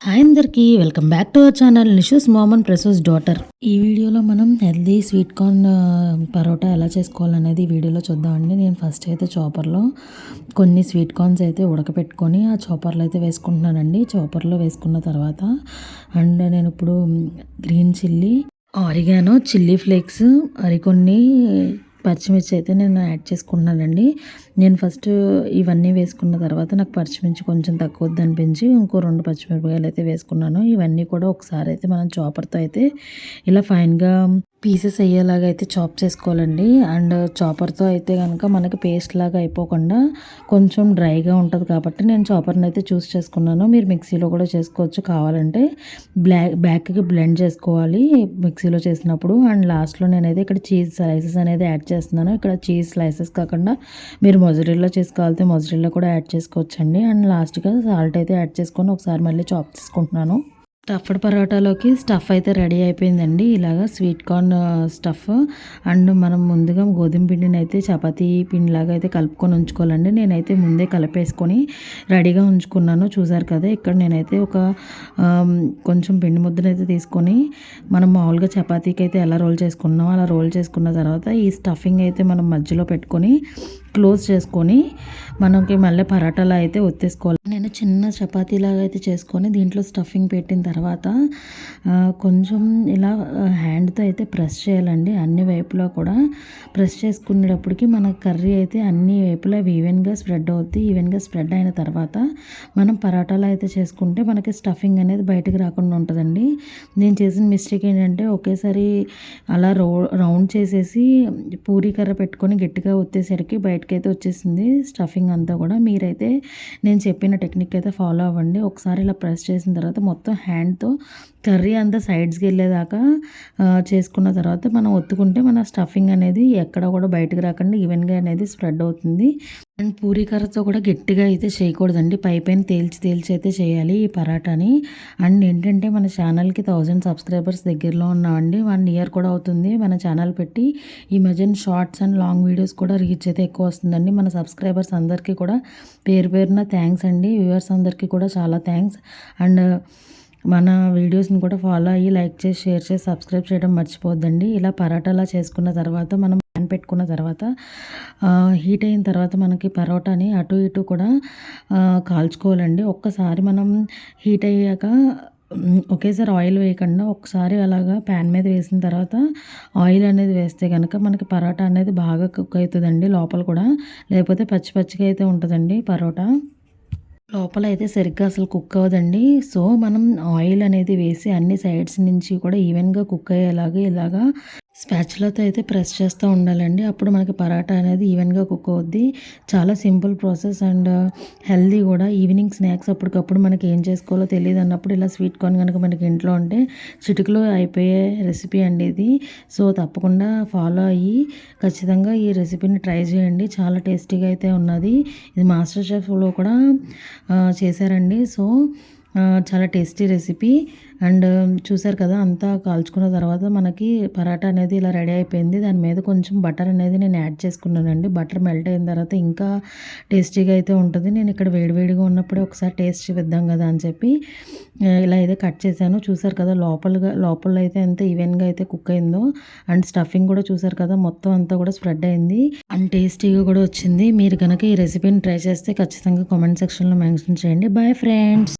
Hi అందరికీ welcome back to our channel Nishu's mom and precious daughter. ఈ వీడియోలో మనం హెల్దీ స్వీట్ కార్న్ పరోటా ఎలా చేసుకోవాలనేది ఈ వీడియోలో చూద్దామండి. నేను ఫస్ట్ అయితే చాపర్లో కొన్ని స్వీట్ కార్న్స్ అయితే ఉడకపెట్టుకొని ఆ చాపర్లో అయితే వేసుకుంటున్నానండి. చాపర్లో వేసుకున్న తర్వాత నేను ఇప్పుడు green chilli, oregano, chilli flakes, మరికొన్ని పచ్చిమిర్చి అయితే నేను యాడ్ చేసుకుంటున్నానండి. నేను ఫస్ట్ ఇవన్నీ వేసుకున్న తర్వాత నాకు పచ్చిమిర్చి కొంచెం తక్కువ అనిపించి ఇంకో 2 పచ్చిమిరపకాయలు అయితే వేసుకున్నాను. ఇవన్నీ కూడా ఒకసారి అయితే మనం చాపర్తో అయితే ఇలా ఫైన్గా పీసెస్ అయ్యేలాగా అయితే చాప్ చేసుకోవాలండి. చాపర్తో అయితే కనుక మనకి పేస్ట్ లాగా అయిపోకుండా కొంచెం డ్రైగా ఉంటుంది కాబట్టి నేను చాపర్ని అయితే చూస్ చేసుకున్నాను. మీరు మిక్సీలో కూడా చేసుకోవచ్చు కావాలంటే. బ్యాక్కి బ్లెండ్ చేసుకోవాలి మిక్సీలో చేసినప్పుడు. లాస్ట్లో నేనైతే ఇక్కడ చీజ్ స్లైసెస్ అనేది యాడ్ చేస్తున్నాను. ఇక్కడ చీజ్ స్లైసెస్ కాకుండా మీరు మొజరెల్లా చేసుకోవాలంటే మొజరెల్లా కూడా యాడ్ చేసుకోవచ్చండి. లాస్ట్గా సాల్ట్ అయితే యాడ్ చేసుకొని ఒకసారి మళ్ళీ చాప్ చేసుకుంటున్నాను. స్టఫ్డ్ పరోటాలోకి స్టఫ్ అయితే రెడీ అయిపోయిందండి. ఇలాగా స్వీట్ కార్న్ స్టఫ్. మనం ముందుగా గోధుమ పిండిని అయితే చపాతీ పిండిలాగా అయితే కలుపుకొని ఉంచుకోవాలండి. నేనైతే ముందే కలిపేసుకొని రెడీగా ఉంచుకున్నాను. చూసారు కదా, ఇక్కడ నేనైతే ఒక కొంచెం పిండి ముద్దను అయితే తీసుకొని మనం మామూలుగా చపాతీకి అయితే ఎలా రోల్ చేసుకున్నామో అలా రోల్ చేసుకున్న తర్వాత ఈ స్టఫింగ్ అయితే మనం మధ్యలో పెట్టుకొని క్లోజ్ చేసుకొని మనకి మళ్ళీ పరాటాలా అయితే ఒత్తేసుకోవాలి. నేను చిన్న చపాతీలాగా అయితే చేసుకొని దీంట్లో స్టఫింగ్ పెట్టిన తర్వాత కొంచెం ఇలా హ్యాండ్తో అయితే ప్రెస్ చేయాలండి. అన్ని వైపులా కూడా ప్రెస్ చేసుకునేటప్పటికి మన కర్రీ అయితే అన్ని వైపులా ఈవెన్గా స్ప్రెడ్ అవుద్ది. ఈవెన్గా స్ప్రెడ్ అయిన తర్వాత మనం పరాటాలు అయితే చేసుకుంటే మనకి స్టఫింగ్ అనేది బయటకు రాకుండా ఉంటుందండి. నేను చేసిన మిస్టేక్ ఏంటంటే ఒకేసారి అలా రౌండ్ చేసేసి పూరీ కర్ర పెట్టుకొని గట్టిగా ఒత్తేసరికి బయటకైతే వచ్చేసింది స్టఫింగ్ అంతా కూడా. మీరైతే నేను చెప్పిన టెక్నిక్ అయితే ఫాలో అవ్వండి. ఒకసారి ఇలా ప్రెస్ చేసిన తర్వాత మొత్తం హ్యాండ్తో కర్రీ అంతా సైడ్స్కి వెళ్ళేదాకా చేసుకున్న తర్వాత మనం ఒత్తుకుంటే మన స్టఫింగ్ అనేది ఎక్కడ కూడా బయటకు రాకుండా ఈవెన్గా అనేది స్ప్రెడ్ అవుతుంది. పూరీ కర్రతో కూడా గట్టిగా అయితే చేయకూడదండి. పైన తేల్చి అయితే చేయాలి ఈ పరాటాని. ఏంటంటే మన ఛానల్కి 1000 సబ్స్క్రైబర్స్ దగ్గరలో ఉన్నామండి. 1 ఇయర్ కూడా అవుతుంది మన ఛానల్ పెట్టి. ఈ మధ్యన షార్ట్స్ అండ్ లాంగ్ వీడియోస్ కూడా రీచ్ అయితే ఎక్కువ వస్తుందండి. మన సబ్స్క్రైబర్స్ అందరికీ కూడా పేరున థ్యాంక్స్ అండి. వ్యూవర్స్ అందరికీ కూడా చాలా థ్యాంక్స్. మన వీడియోస్ని కూడా ఫాలో అయ్యి లైక్ చేసి, షేర్ చేసి, సబ్స్క్రైబ్ చేయడం మర్చిపోద్దండి. ఇలా పరాటాలా చేసుకున్న తర్వాత మనం ప్యాన్ పెట్టుకున్న తర్వాత హీట్ అయిన తర్వాత మనకి పరోటాని అటు ఇటు కూడా కాల్చుకోవాలండి. ఒక్కసారి మనం హీట్ అయ్యాక ఒకేసారి ఆయిల్ వేయకుండా ఒకసారి అలాగా ప్యాన్ మీద వేసిన తర్వాత ఆయిల్ అనేది వేస్తే కనుక మనకి పరోటా అనేది బాగా కుక్ అవుతుందండి లోపల కూడా. లేకపోతే పచ్చిగా అయితే ఉంటుందండి పరోటా. లోపల అయితే సరిగ్గా అసలు కుక్ అవ్వదండి. సో మనం ఆయిల్ అనేది వేసి అన్ని సైడ్స్ నుంచి కూడా ఈవెన్గా కుక్ అయ్యేలాగా ఇలాగా స్పాచులాతో అయితే ప్రెస్ చేస్తూ ఉండాలండి. అప్పుడు మనకి పరాటా అనేది ఈవెన్గా కుక్ అవుద్ది. చాలా సింపుల్ ప్రాసెస్ హెల్దీ కూడా. ఈవినింగ్ స్నాక్స్ అప్పటికప్పుడు మనకి ఏం చేసుకోవాలో తెలియదు అన్నప్పుడు ఇలా స్వీట్ కార్న్ కనుక మనకి ఇంట్లో ఉంటే చిటికలో అయిపోయే రెసిపీ అండి ఇది. సో తప్పకుండా ఫాలో అయ్యి ఖచ్చితంగా ఈ రెసిపీని ట్రై చేయండి. చాలా టేస్టీగా అయితే ఉన్నది. ఇది మాస్టర్ షెఫ్లో కూడా చేశారండి. సో చాలా టేస్టీ రెసిపీ. చూసారు కదా, అంతా కాల్చుకున్న తర్వాత మనకి పరాటా అనేది ఇలా రెడీ అయిపోయింది. దాని మీద కొంచెం బటర్ అనేది నేను యాడ్ చేసుకున్నానండి. బటర్ మెల్ట్ అయిన తర్వాత ఇంకా టేస్టీగా అయితే ఉంటుంది. నేను ఇక్కడ వేడివేడిగా ఉన్నప్పుడే ఒకసారి టేస్ట్ చూపిద్దాం కదా అని చెప్పి ఇలా అయితే కట్ చేశాను. చూసారు కదా లోపల అయితే ఎంత ఈవెన్గా అయితే కుక్ అయిందో. స్టఫింగ్ కూడా చూసారు కదా, మొత్తం అంతా కూడా స్ప్రెడ్ అయింది. టేస్టీగా కూడా వచ్చింది. మీరు కనుక ఈ రెసిపీని ట్రై చేస్తే ఖచ్చితంగా కామెంట్ సెక్షన్లో మెన్షన్ చేయండి. Bye friends.